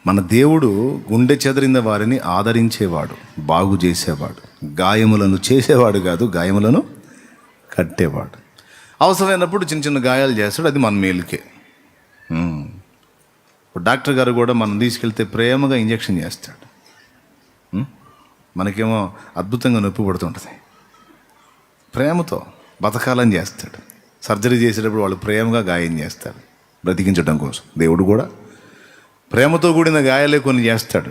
మన దేవుడు గుండె చెదిరిన వారిని ఆదరించేవాడు, బాగు చేసేవాడు, గాయములను చేసేవాడు కాదు, గాయములను కట్టేవాడు. అవసరమైనప్పుడు చిన్న చిన్న గాయాలు చేస్తాడు, అది మన మేలుకే. ఇప్పుడు డాక్టర్ గారు కూడా మనం తీసుకెళ్తే ప్రేమగా ఇంజెక్షన్ చేస్తాడు. మనకేమో అద్భుతంగా నొప్పి పడుతుంటుంది, ప్రేమతో బతకాలని చేస్తాడు. సర్జరీ చేసేటప్పుడు వాళ్ళు ప్రేమగా గాయం చేస్తారు బ్రతికించడం కోసం. దేవుడు కూడా ప్రేమతో కూడిన గాయాలే కొన్ని చేస్తాడు.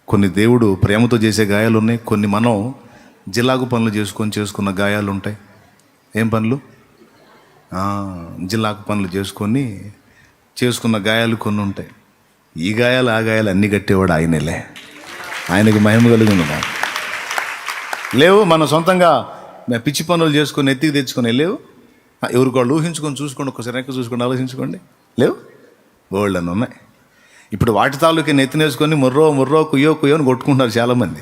కొన్ని దేవుడు ప్రేమతో చేసే గాయాలు ఉన్నాయి, కొన్ని మనం జిల్లాకు పనులు చేసుకున్న గాయాలు ఉంటాయి. ఏం పనులు? జిల్లాకు పనులు చేసుకున్న గాయాలు కొన్ని ఉంటాయి. ఈ గాయాలు ఆ గాయాలు అన్నీ కట్టేవాడు ఆయనలే, ఆయనకి మహిమ కలిగింది. లేవు మన సొంతంగా పిచ్చి పనులు చేసుకొని ఎత్తికి తెచ్చుకొని లేవు. ఎవరికి వాళ్ళు ఊహించుకొని చూసుకోండి, ఒకసారి వెనక్కి చూసుకోండి, ఆలోచించుకోండి. లేవు, బోల్డ్ అని ఉన్నాయి. ఇప్పుడు వాటి తాలూకి నెత్తినేసుకొని ముర్రో కుయ్యో అని కొట్టుకుంటున్నారు చాలామంది.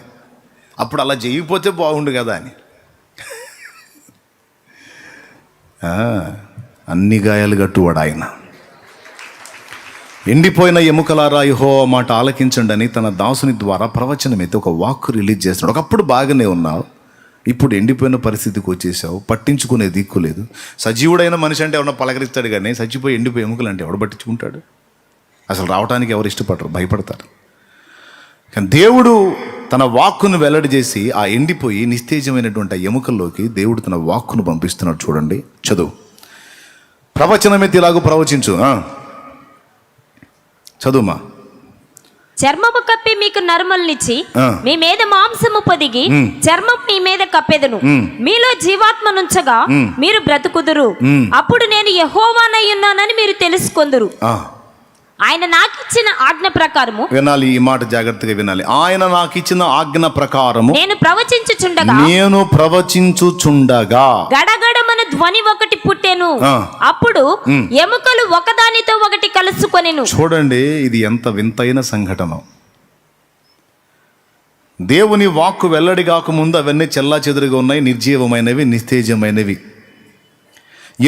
అప్పుడు అలా చేయకపోతే బాగుండు కదా అని. అన్ని గాయాలు కట్టువాడు ఆయన. ఎండిపోయిన ఎముకలారా యెహోవా మాట ఆలకించండి అని తన దాసుని ద్వారా ప్రవచనం అయితే ఒక వాక్కు రిలీజ్ చేస్తున్నాడు. ఒకప్పుడు బాగానే ఉన్నావు, ఇప్పుడు ఎండిపోయిన పరిస్థితికి వచ్చేసావు, పట్టించుకునే దిక్కు లేదు. సజీవుడైన మనిషి అంటే ఎవరన్నా పలకరిస్తాడు, కానీ చచ్చిపోయి ఎండిపోయి ఎముకలు అంటే ఎవడు పట్టించుకుంటాడు? అసలు రావడానికి ఎవరు ఇష్టపడరు, భయపడతారు. కానీ దేవుడు తన వాక్కును వెల్లడి చేసి ఆ ఎండిపోయి నిస్తేజమైనటువంటి ఆ ఎముకల్లోకి దేవుడు తన వాక్కును పంపిస్తున్నాడు. చూడండి, చదువు. ప్రవచనమైతే ఇలాగూ ప్రవచించు. చదువుమా. చర్మము కప్పి మీకు నరములనిచ్చి మీ మీద మాంసము పొదిగి చర్మం మీ మీద కప్పెదను. మీలో జీవాత్మనుంచగా మీరు బ్రతుకుదురు. అప్పుడు నేను యెహోవానై ఉన్నానని మీరు తెలుసుకొందురు. ఆయన నాకిచ్చిన ఆజ్ఞ ప్రకారము, వినాలి, ఈ మాట జాగ్రత్తగా వినాలి. ఆయన నాకిచ్చిన ఆజ్ఞ ప్రకారము నేను ప్రవచించుచుండగా గడగడమను ధ్వని ఒకటి పుట్టెను. అప్పుడు ఎముకలు ఒకదానితో ఒకటి కలుసుకొనెను. చూడండి, ఇది ఎంత వింతైన సంఘటన. దేవుని వాక్కు వెల్లడి కాకముందు అవన్నీ చెల్లాచెదురుగా ఉన్నాయి, నిర్జీవమైనవి, నిస్తేజమైనవి.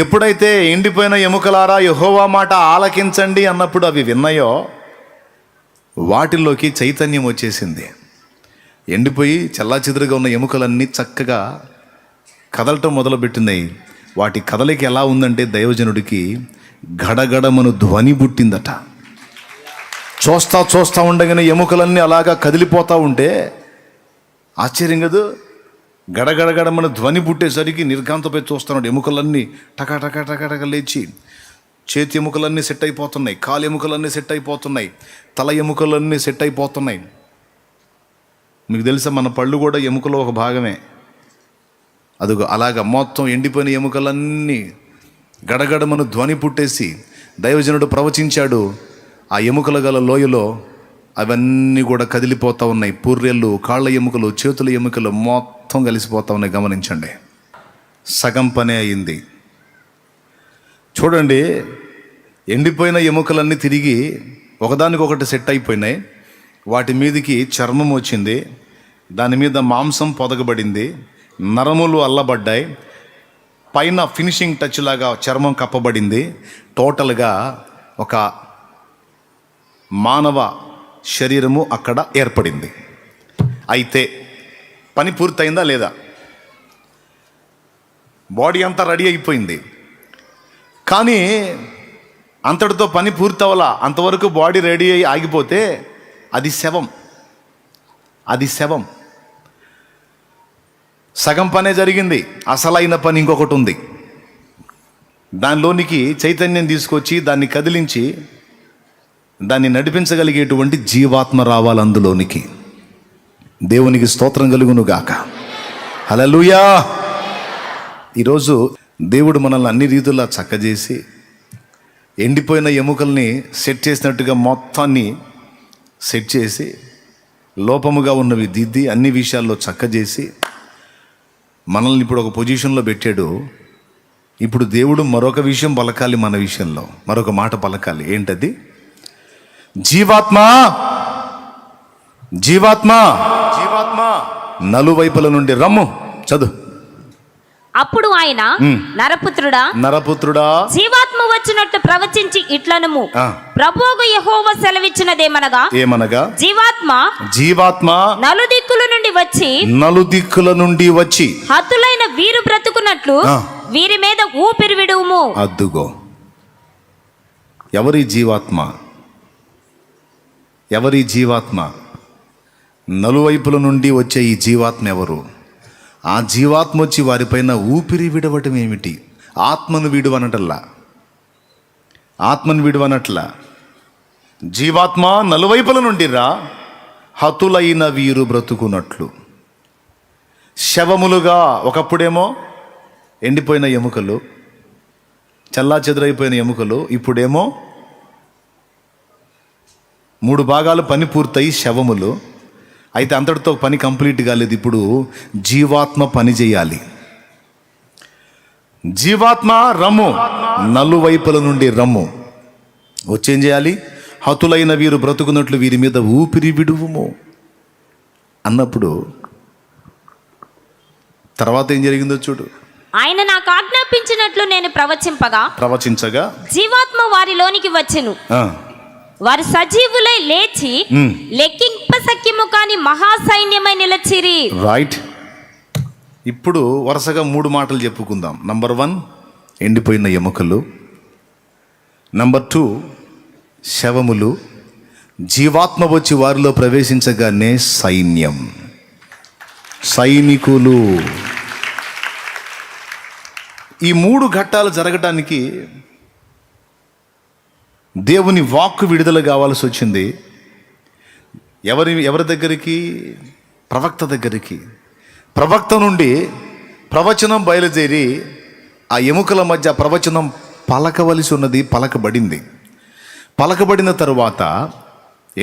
ఎప్పుడైతే ఎండిపోయిన ఎముకలారా యెహోవా మాట ఆలకించండి అన్నప్పుడు అవి విన్నాయో వాటిల్లోకి చైతన్యం వచ్చేసింది. ఎండిపోయి చెల్లాచెదురుగా ఉన్న ఎముకలన్నీ చక్కగా కదలటం మొదలుపెట్టినాయి. వాటి కదలిక ఎలా ఉందంటే దైవజనుడికి గడగడమను ధ్వని పుట్టిందట. చూస్తా ఉండగానే ఎముకలన్నీ అలాగా కదిలిపోతూ ఉంటే ఆశ్చర్యం కదా. గడగడగడమని ధ్వని పుట్టేసరికి నిర్ఘాంతపై చూస్తున్నాడు. ఎముకలన్నీ టక లేచి, చేతి ఎముకలన్నీ సెట్ అయిపోతున్నాయి, కాలు ఎముకలన్నీ సెట్ అయిపోతున్నాయి, తల ఎముకలన్నీ సెట్ అయిపోతున్నాయి. మీకు తెలుసా, మన పళ్ళు కూడా ఎముకలో ఒక భాగమే. అదిగో అలాగా మొత్తం ఎండిపోయిన ఎముకలన్నీ గడగడమను ధ్వని పుట్టేసి దైవజనుడు ప్రవచించాడు. ఆ ఎముకల గల లోయలో అవన్నీ కూడా కదిలిపోతూ ఉన్నాయి. పూర్రెళ్ళు, కాళ్ళ ఎముకలు, చేతుల ఎముకలు మొత్తం కలిసిపోతూ ఉన్నాయి. గమనించండి, సగం పనే అయింది. చూడండి, ఎండిపోయిన ఎముకలన్నీ తిరిగి ఒకదానికొకటి సెట్ అయిపోయినాయి. వాటి మీదకి చర్మం వచ్చింది, దాని మీద మాంసం పొదగబడింది, నరములు అల్లబడ్డాయి, పైన ఫినిషింగ్ టచ్ లాగా చర్మం కప్పబడింది. టోటల్గా ఒక మానవ శరీరము అక్కడ ఏర్పడింది. అయితే పని పూర్తయిందా లేదా? బాడీ అంతా రెడీ అయిపోయింది, కానీ అంతటితో పని పూర్తవలా. అంతవరకు బాడీ రెడీ అయ్యి ఆగిపోతే అది శవం. సగం పనే జరిగింది, అసలైన పని ఇంకొకటి ఉంది. దానిలోనికి చైతన్యం తీసుకొచ్చి దాన్ని కదిలించి దాన్ని నడిపించగలిగేటువంటి జీవాత్మ రావాలి అందులోనికి. దేవునికి స్తోత్రం కలుగును గాక. హల్లెలూయా. ఈరోజు దేవుడు మనల్ని అన్ని రీతుల్లో చక్కజేసి ఎండిపోయిన ఎముకల్ని సెట్ చేసినట్టుగా మొత్తాన్ని సెట్ చేసి లోపముగా ఉన్నవి దిద్ది అన్ని విషయాల్లో చక్కజేసి మనల్ని ఇప్పుడు ఒక పొజిషన్లో పెట్టాడు. ఇప్పుడు దేవుడు మరొక విషయం పలకాలి, మన విషయంలో మరొక మాట పలకాలి. ఏంటది? జీవాత్మ నలువైపుల నుండి రమ్ము. చదువు. అప్పుడు ఆయన నరపుత్రుడా జీవాత్మ వచ్చినట్టు ప్రవచించి ఇట్లనుము, ప్రభువుకు యెహోవా సెలవిచ్చినదేమనగా జీవాత్మ నలుదిక్కుల నుండి వచ్చి హతులైన వీరు బ్రతుకున్నట్లు వీరి మీద ఊపిరి విడువుము. అద్దుగో, ఎవరి జీవాత్మ? నలువైపుల నుండి వచ్చే ఈ జీవాత్మ ఎవరు? ఆ జీవాత్మ వచ్చి వారిపైన ఊపిరి విడవటం ఏమిటి? ఆత్మను విడువనట్లా. జీవాత్మ నలువైపుల నుండి రా, హతులైన వీరు బ్రతుకున్నట్లు. శవములుగా ఒకప్పుడేమో ఎండిపోయిన ఎముకలు, చెల్లాచెదురైపోయిన ఎముకలు, ఇప్పుడేమో 3 భాగాలు పని పూర్తయి శవములు. అయితే అంతటితో పని కంప్లీట్ కాలేదు. ఇప్పుడు జీవాత్మ పని చేయాలి. జీవాత్మ రమ్ము, నలువైపుల నుండి రమ్ము, వచ్చేం చేయాలి? హతులైన వీరు బ్రతుకున్నట్లు వీరి మీద ఊపిరి విడువుము అన్నప్పుడు తర్వాత ఏం జరిగిందో చూడు. ఆయన నాకు ఆజ్ఞాపించినట్లు నేను ప్రవచించగా జీవాత్మ వారిలోనికి వచ్చెను. వారు సజీవులై లేచి లెక్కింపసఖ్యము కాని మహాసైన్యమై నిలచిరి. రైట్. ఇప్పుడు వరుసగా 3 మాటలు చెప్పుకుందాం. నంబర్ 1 ఎండిపోయిన ఎముకలు, నంబర్ 2 శవములు, జీవాత్మ వచ్చి వారిలో ప్రవేశించగానే సైనికులు. ఈ 3 ఘట్టాలు జరగడానికి దేవుని వాక్కు విడుదల కావాల్సి వచ్చింది. ఎవరి దగ్గరికి? ప్రవక్త దగ్గరికి. ప్రవక్త నుండి ప్రవచనం బయలుదేరి ఆ ఎముకల మధ్య ప్రవచనం పలకవలసి ఉన్నది, పలకబడింది. పలకబడిన తరువాత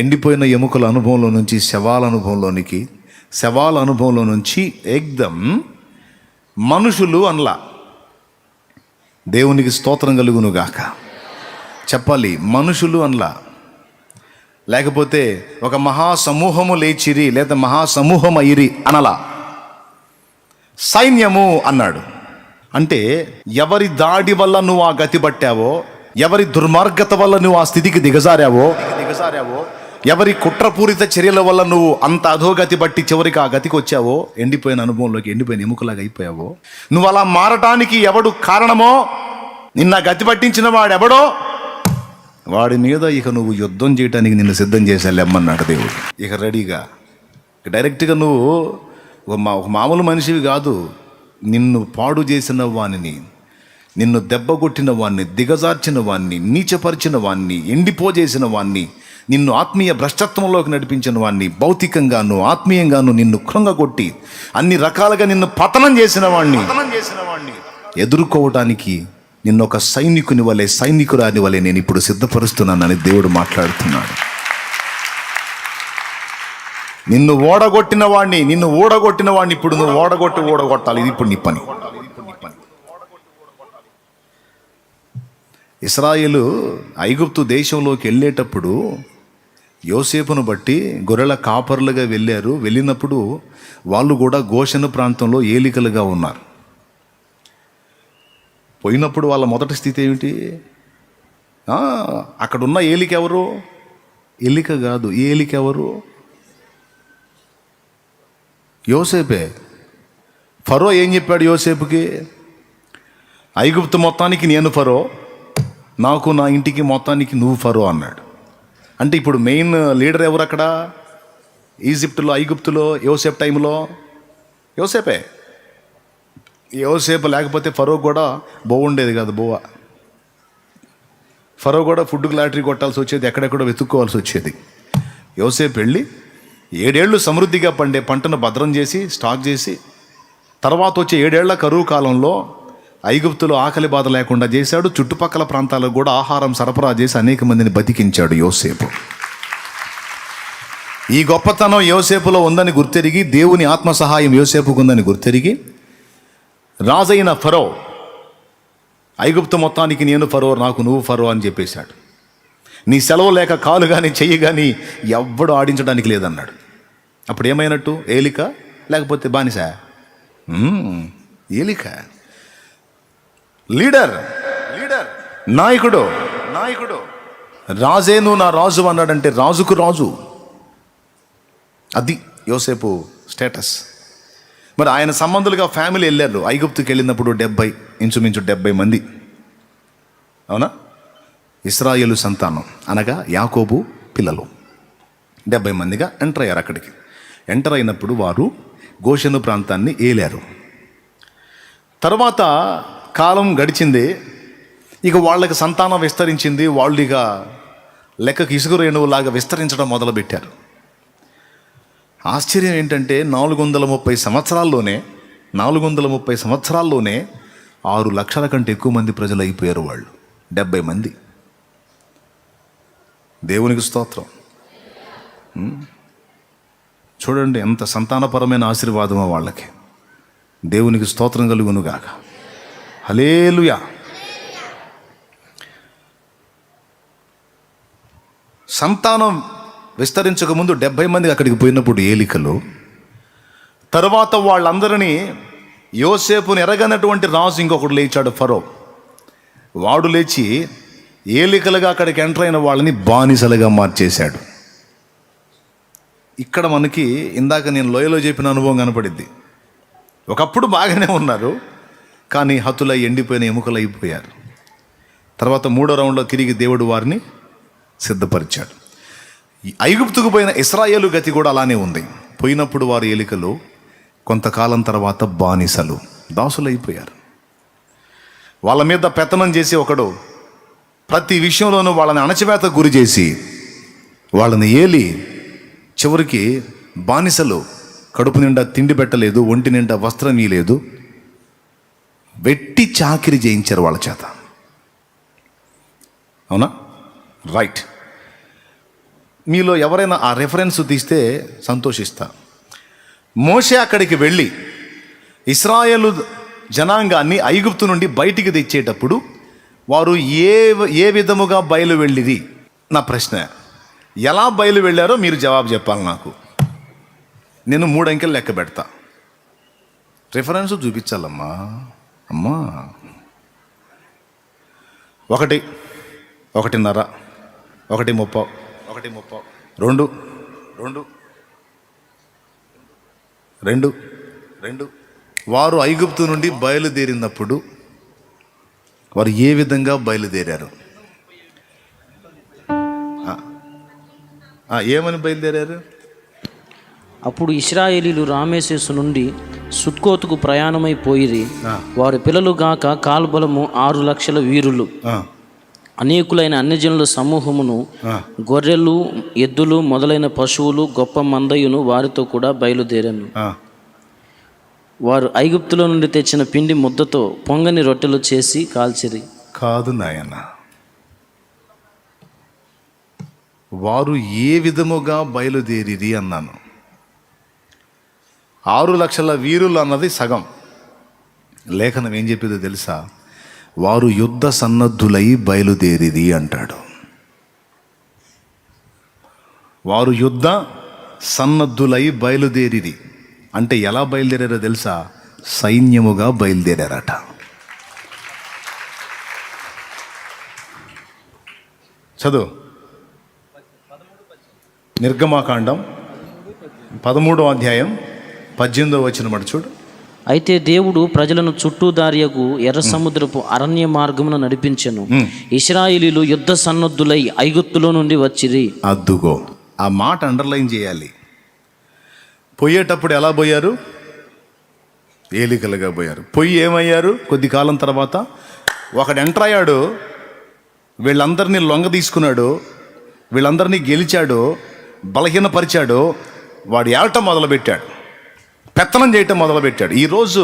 ఎండిపోయిన ఎముకల అనుభవంలో నుంచి శవాల అనుభవంలో నుంచి ఏకదం మనుషులు అనలా. దేవునికి స్తోత్రం కలుగునుగాక. చెప్పాలి, మనుషులు అనలా. లేకపోతే ఒక మహాసమూహము లేచిరి లేదా మహాసమూహం అయిరి అనలా. సైన్యము అన్నాడు. అంటే ఎవరి దాడి వల్ల నువ్వు ఆ గతి పట్టావో, ఎవరి దుర్మార్గత వల్ల నువ్వు ఆ స్థితికి దిగజారావో, ఎవరి కుట్రపూరిత చర్యల వల్ల నువ్వు అంత అధోగతి బట్టి చివరికి ఆ గతికి వచ్చావో, ఎండిపోయిన అనుభవంలోకి ఎండిపోయిన ఎముకలాగా అయిపోయావో, నువ్వు అలా మారటానికి ఎవడు కారణమో, నిన్న గతి పట్టించిన వాడెవడో వాడి మీద ఇక నువ్వు యుద్ధం చేయడానికి నిన్ను సిద్ధం చేసేళ్ళమ్మన్నాడు దేవుడు. ఇక రెడీగా డైరెక్ట్గా నువ్వు ఒక మామూలు మనిషివి కాదు. నిన్ను పాడు చేసిన వాణ్ణి, నిన్ను దెబ్బగొట్టిన వాణ్ణి, దిగజార్చిన వాణ్ణి, నీచపరిచిన వాణ్ణి, ఎండిపోజేసిన వాణ్ణి, నిన్ను ఆత్మీయ భ్రష్టత్వంలోకి నడిపించిన వాణ్ణి, భౌతికంగాను ఆత్మీయంగాను నిన్ను కృంగగొట్టి అన్ని రకాలుగా నిన్ను పతనం చేసిన వాణ్ణి ఎదుర్కోవటానికి నిన్నొక సైనికురాని వలె నేను ఇప్పుడు సిద్ధపరుస్తున్నానని దేవుడు మాట్లాడుతున్నాడు. నిన్ను ఓడగొట్టిన వాడిని ఇప్పుడు నువ్వు ఓడగొట్టాలి. ఇది ఇప్పుడు నీ పని. ఇశ్రాయేలు ఐగుప్తు దేశంలోకి వెళ్ళేటప్పుడు యోసేపును బట్టి గొర్రెల కాపరులుగా వెళ్ళినప్పుడు వాళ్ళు కూడా గోషెను ప్రాంతంలో ఏలికలుగా ఉన్నారు. పోయినప్పుడు వాళ్ళ మొదటి స్థితి ఏమిటి? అక్కడున్న ఏలిక ఎవరు? ఏలిక కాదు. ఏలిక ఎవరు? యోసేపే. ఫరో ఏం చెప్పాడు యోసేపుకి? ఐగుప్తు మొత్తానికి నేను ఫరో, నాకు నా ఇంటికి మొత్తానికి నువ్వు ఫరో అన్నాడు. అంటే ఇప్పుడు మెయిన్ లీడర్ ఎవరు అక్కడ? ఈజిప్టులో, ఐగుప్తులో, యోసేపు టైంలో యోసేపే. యోసేపు లేకపోతే ఫరో కూడా ఉండేది కాదు. ఫరో కూడా ఫుడ్కి లాటరీ కొట్టాల్సి వచ్చేది, ఎక్కడెక్కడో వెతుక్కోవాల్సి వచ్చేది. యోసేపు వెళ్ళి 7 ఏళ్ళు సమృద్ధిగా పండే పంటను భద్రం చేసి స్టాక్ చేసి, తర్వాత వచ్చే 7 ఏళ్ల కరువు కాలంలో ఐగుప్తులో ఆకలి బాధ లేకుండా చేశాడు. చుట్టుపక్కల ప్రాంతాలకు కూడా ఆహారం సరఫరా చేసి అనేక మందిని బతికించాడు యోసేపు. ఈ గొప్పతనం యోసేపులో ఉందని గుర్తెరిగి, దేవుని ఆత్మ సహాయం యోసేపుకు ఉందని గుర్తెరిగి, రాజైన ఫరో ఐగుప్తు మొత్తానికి నేను ఫరో, నాకు నువ్వు ఫరో అని చెప్పేశాడు. నీ సెలవు లేక కాలు కానీ చెయ్యి కానీ ఎవ్వడు ఆడించడానికి లేదన్నాడు. అప్పుడు ఏమైనట్టు? ఏలిక లేకపోతే బానిస? ఏలిక. లీడర్, నాయకుడు. రాజే నువ్వు నా రాజు అన్నాడంటే రాజుకు రాజు. అది యోసేపు స్టేటస్. మరి ఆయన సంబంధులుగా ఫ్యామిలీ వెళ్ళారు. ఐగుప్తుకి వెళ్ళినప్పుడు ఇంచుమించు 70 మంది, అవునా, ఇశ్రాయేలు సంతానం అనగా యాకోబు పిల్లలు 70 మందిగా ఎంటర్ అయ్యారు. అక్కడికి ఎంటర్ అయినప్పుడు వారు గోషెను ప్రాంతాన్ని ఏలారు. తర్వాత కాలం గడిచింది, ఇక వాళ్ళకి సంతానం విస్తరించింది. వాళ్ళు ఇక లెక్కకు ఇసుక రేణువులాగా విస్తరించడం మొదలుపెట్టారు. ఆశ్చర్యం ఏంటంటే 430 సంవత్సరాల్లోనే 6 లక్షల కంటే ఎక్కువ మంది ప్రజలు అయిపోయారు. వాళ్ళు 70 మంది. దేవునికి స్తోత్రం. చూడండి ఎంత సంతానపరమైన ఆశీర్వాదమో వాళ్ళకి. దేవునికి స్తోత్రం కలుగునుగాక. హల్లెలూయా. సంతానం విస్తరించక ముందు 70 మంది అక్కడికి పోయినప్పుడు ఏలికలు, తర్వాత వాళ్ళందరినీ యోసేపుని ఎరగనటువంటి రాజు ఇంకొకడు లేచాడు, ఫరో. వాడు లేచి ఏలికలుగా అక్కడికి ఎంటర్ అయిన వాళ్ళని బానిసలుగా మార్చేశాడు. ఇక్కడ మనకి ఇందాక నేను లోయలో చెప్పిన అనుభవం కనపడిద్ది. ఒకప్పుడు బాగానే ఉన్నారు, కానీ హతులై ఎండిపోయిన ఎముకలు అయిపోయారు. తర్వాత 3వ రౌండ్లో తిరిగి దేవుడు వారిని సిద్ధపరిచాడు. ఐగుప్తుకు పోయిన ఇశ్రాయేలు గతి కూడా అలానే ఉంది. పోయినప్పుడు వారు ఏలికలు, కొంతకాలం తర్వాత బానిసలు, దాసులు అయిపోయారు. వాళ్ళ మీద పెత్తనం చేసి ఒకడు ప్రతి విషయంలోనూ వాళ్ళని అణచివేతకు గురి చేసి వాళ్ళని ఏలి చివరికి బానిసలు. కడుపు నిండా తిండి పెట్టలేదు, ఒంటి నిండా వస్త్రం ఇయ్యలేదు, వెట్టి చాకిరి చేయించారు వాళ్ళ చేత. అవునా? రైట్. మీలో ఎవరైనా ఆ రెఫరెన్స్ తీస్తే సంతోషిస్తా. మోషే అక్కడికి వెళ్ళి ఇశ్రాయేలు జనాంగాన్ని ఐగుప్తు నుండి బయటికి తెచ్చేటప్పుడు వారు ఏ విధముగా బయలు వెళ్ళిరి? నా ప్రశ్న. ఎలా బయలు వెళ్ళారో మీరు జవాబు చెప్పాలి నాకు. నేను 3 అంకెలు లెక్క పెడతా. రిఫరెన్స్ చూపించాలమ్మా. అమ్మా 1, 1:30, 1:30, 1:30, 2. వారు ఐగుప్తు నుండి బయలుదేరినప్పుడు వారు ఏ విధంగా బయలుదేరారు? ఏమని బయలుదేరారు? అప్పుడు ఇశ్రాయేలీలు రామేసేసు నుండి సుక్కోతుకు ప్రయాణమైపోయిరి. వారి పిల్లలు గాక కాల్బలము 6 లక్షల వీరులు, అనేకులైన అన్యజనుల సమూహమును, గొర్రెలు, ఎద్దులు మొదలైన పశువులు, గొప్ప మందయును వారితో కూడా బయలుదేరాను. వారు ఐగుప్తులో నుండి తెచ్చిన పిండి ముద్దతో పొంగని రొట్టెలు చేసి కాల్చిరి. కాదు నాయన, వారు ఏ విధముగా బయలుదేరిరి అన్నాను. 6 లక్షల వీరులు అన్నది సగం. లేఖనం ఏం చెప్పిందో తెలుసా? వారు యుద్ధ సన్నద్ధులై బయలుదేరిరి అంటాడు. వారు యుద్ధ సన్నద్ధులై బయలుదేరిరి అంటే ఎలా బయలుదేరారో తెలుసా? సైన్యముగా బయలుదేరారట. చదువు నిర్గమాకాండం 13వ అధ్యాయం 18వ వచనం చూడు. అయితే దేవుడు ప్రజలను చుట్టూ దారియకు ఎర్ర సముద్రపు అరణ్య మార్గమును నడిపించెను. ఇశ్రాయేలీలు యుద్ధ సన్నద్ధులై ఐగుప్తులో నుండి వచ్చిరి. అద్దుగో, ఆ మాట అండర్లైన్ చేయాలి. పోయేటప్పుడు ఎలా పోయారు? ఏలికలుగా పోయారు. పోయి ఏమయ్యారు? కొద్ది కాలం తర్వాత ఒకడు ఎంటర్ అయ్యాడు, వీళ్ళందరినీ లొంగ తీసుకున్నాడు, వీళ్ళందరినీ గెలిచాడు, బలహీనపరిచాడు. వాడు ఏడటం మొదలుపెట్టాడు, పెత్తనం చేయటం మొదలుపెట్టాడు. ఈరోజు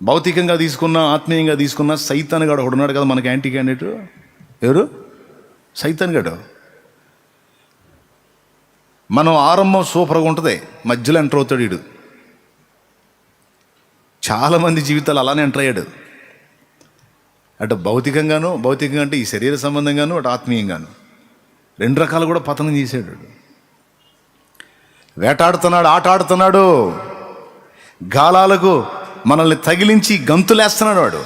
భౌతికంగా తీసుకున్నా ఆత్మీయంగా తీసుకున్నా సైతాన్ గాడు ఒకడు ఉన్నాడు కదా మనకి యాంటీ క్యాండిడేట్. ఎవరు? సైతాన్ గాడు. మనం ఆరంభం సూపర్గా ఉంటుంది, మధ్యలో ఎంటర్ అవుతాడు వీడు. చాలామంది జీవితాలు అలానే ఎంటర్ అయ్యాడు. అటు భౌతికంగా అంటే ఈ శరీర సంబంధంగాను, అటు ఆత్మీయంగాను 2 రకాలు కూడా పతనం చేశాడు. వేటాడుతున్నాడు, ఆట ఆడుతున్నాడు, గాలాలకు మనల్ని తగిలించి గంతులేస్తున్నాడు వాడు.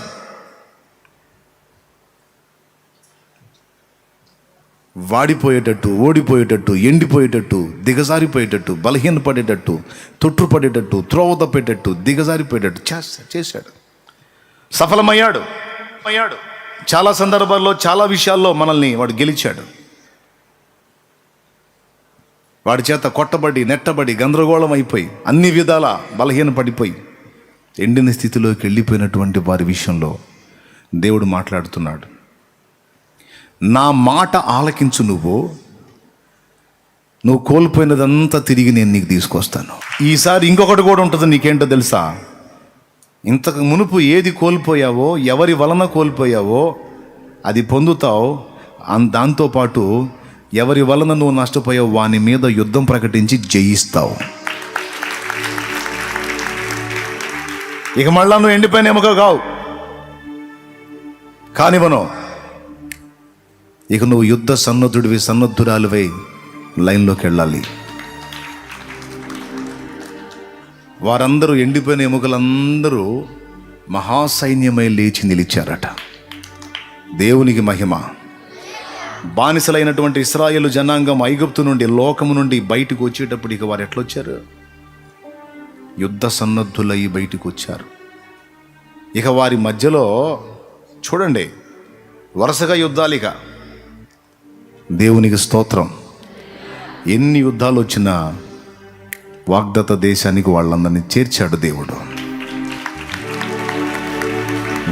వాడిపోయేటట్టు, ఓడిపోయేటట్టు, ఎండిపోయేటట్టు, దిగజారిపోయేటట్టు, బలహీనపడేటట్టు, తొట్టుపడేటట్టు, త్రోవ తప్పేటట్టు, దిగజారిపోయేటట్టు చేశాడు. సఫలమయ్యాడు. చాలా సందర్భాల్లో, చాలా విషయాల్లో మనల్ని వాడు గెలిచాడు. వాడి చేత కొట్టబడి, నెట్టబడి, గందరగోళం అయిపోయి, అన్ని విధాల బలహీనపడిపోయి, ఎండిన స్థితిలోకి వెళ్ళిపోయినటువంటి వారి విషయంలో దేవుడు మాట్లాడుతున్నాడు. నా మాట ఆలకించు, నువ్వు కోల్పోయినదంతా తిరిగి నేను నీకు తీసుకొస్తాను. ఈసారి ఇంకొకటి కూడా ఉంటుంది. నీకేంటో తెలుసా? ఇంతకు మునుపు ఏది కోల్పోయావో, ఎవరి వలన కోల్పోయావో అది పొందుతావు. దాంతోపాటు ఎవరి వలన నువ్వు నష్టపోయావు వాని మీద యుద్ధం ప్రకటించి జయిస్తావు. ఇక మళ్ళా నువ్వు ఎండిపోయిన ఎముక కావు, కానివను. ఇక నువ్వు యుద్ధ సన్నద్ధుడివి, సన్నద్ధురాలువై లైన్లోకి వెళ్ళాలి. వారందరూ, ఎండిపోయిన ఎముకలందరూ మహాసైన్యమై లేచి నిలిచారట. దేవునికి మహిమ. బానిసలైనటువంటి ఇశ్రాయేలు జనాంగం ఐగుప్తు నుండి, లోకము నుండి బయటకు వచ్చేటప్పుడు ఇక వారు ఎట్లొచ్చారు? యుద్ధ సన్నద్ధులై బయటకు వచ్చారు. ఇక వారి మధ్యలో చూడండి, వరుసగా యుద్ధాలు. ఇక దేవునికి స్తోత్రం. ఎన్ని యుద్ధాలు వచ్చినా వాగ్దత్త దేశానికి వాళ్ళందరినీ చేర్చాడు దేవుడు.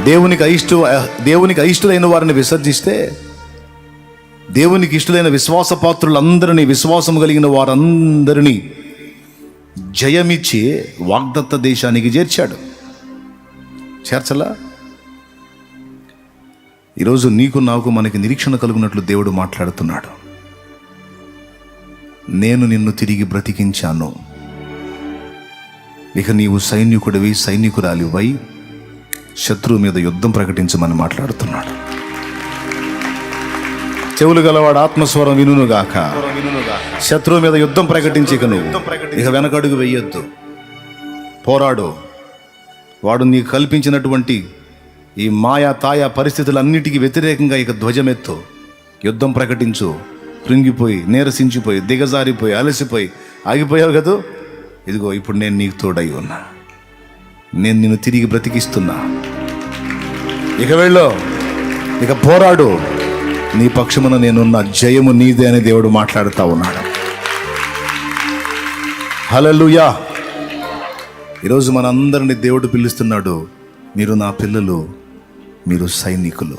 దేవునికి అయిష్టులైన వారిని విసర్జిస్తే, దేవునికి ఇష్టలైన విశ్వాసపాత్రులందరినీ, విశ్వాసం కలిగిన వారందరినీ జయమిచ్చి వాగ్దత్త దేశానికి చేర్చలా? ఈరోజు నీకు, నాకు, మనకి నిరీక్షణ కలుగునట్లు దేవుడు మాట్లాడుతున్నాడు. నేను నిన్ను తిరిగి బ్రతికించాను. ఇక నీవు సైనికుడివి, సైనికురాలివై శత్రువు మీద యుద్ధం ప్రకటించమని మాట్లాడుతున్నాడు. చెవులు గలవాడు ఆత్మస్వరం వినుగాక. శత్రువు మీద యుద్ధం ప్రకటించి ఇక వెనకడుగు వెయ్యొద్దు. పోరాడు. వాడు నీకు కల్పించినటువంటి ఈ మాయా తాయా పరిస్థితులన్నిటికీ వ్యతిరేకంగా ఇక ధ్వజమెత్తు. యుద్ధం ప్రకటించు. కృంగిపోయి, నీరసించిపోయి, దిగజారిపోయి, అలసిపోయి ఆగిపోయావు కదా, ఇదిగో ఇప్పుడు నేను నీకు తోడై ఉన్నా. నేను నిన్ను తిరిగి బ్రతికిస్తున్నా. ఇక వెళ్ళు, ఇక పోరాడు. నీ పక్షమున నేనున్న, జయము నీదే అని దేవుడు మాట్లాడుతూ ఉన్నాడు. హల్లెలూయా. ఈరోజు మనందరినీ దేవుడు పిలుస్తున్నాడు. మీరు నా పిల్లలు, మీరు సైనికులు.